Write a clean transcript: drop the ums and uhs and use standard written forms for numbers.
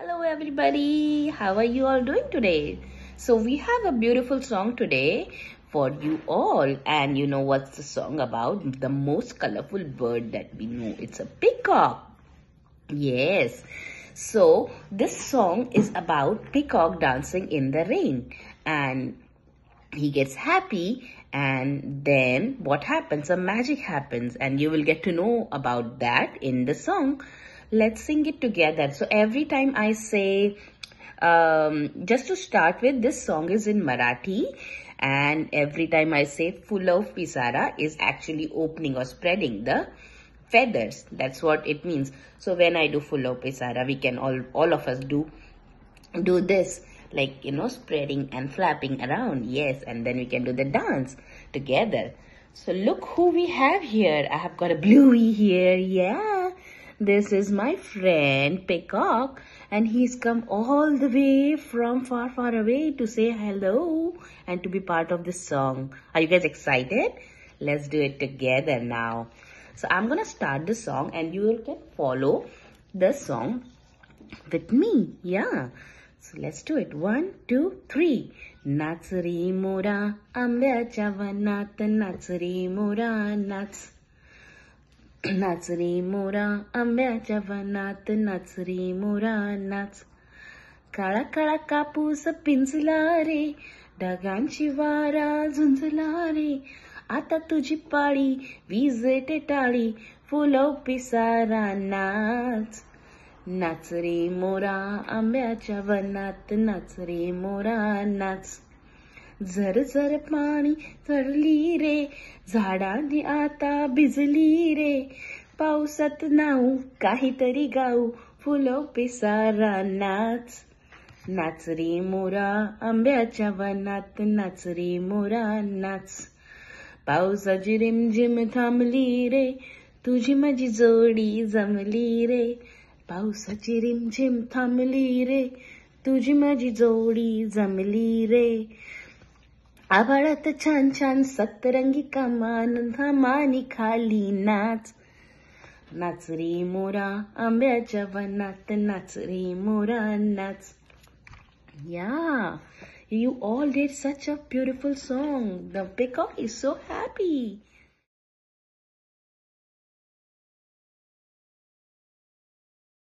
Hello everybody, how are you all doing today? So we have a beautiful song today for you all, and you know what's the song about? The most colorful bird that we know. It's a peacock. Yes. So this song is about peacock dancing in the rain, and he gets happy, and then what happens? A magic happens, and you will get to know about that in the song. Let's sing it together. So every time I say, just to start with, this song is in Marathi, and every time I say Fulav Pisara is actually opening or spreading the feathers. That's what it means. So when I do Fulav Pisara, we can all of us do this, like, you know, spreading and flapping around. Yes, and then we can do the dance together. So look who we have here. I have got a Bluey here. Yeah, this is my friend Peacock, and he's come all the way from far away to say hello and to be part of this song. Are you guys excited? Let's do it together now. So I'm gonna start the song and you can follow the song with me. Yeah, so let's do it. 1, 2, 3. नाच रे मोरा आंब्याच्या वनात, नाच रे मोरा नाच. नाच रे मोरा आंब्याच्या वनात, नाच रे मोरा नाच. काळा काळा कापूस पिंजला रे, ढगांची वारा झुंजला रे. आता तुझी पाळी, विजेते टाळी, फुलव पिसारा नाच. नाच रे मोरा आंब्याच्या वनात, नाच रे मोरा नाच. झर झर पाणी चढली रे, झाडांनी आता भिजली रे. पावसात नाऊ काहीतरी गाऊ, फुलव पिसारा नाच. नाच रे मोरा आंब्याच्या वनात, नाच रे मोरा नाच. पावसाची रिमझिम थांबली रे, तुझी माझी जोडी जमली रे. पावसाची रिमझिम थांबली रे, तुझी माझी जोडी जमली रे. आभाळात छान छान सप्तरंगी कमान, धमानी खाली नाच. नाच रे मोरा आंब्याच्या वनात, नाच रे मोरा नाच. Yeah, you all did such a beautiful song. The peacock is so happy.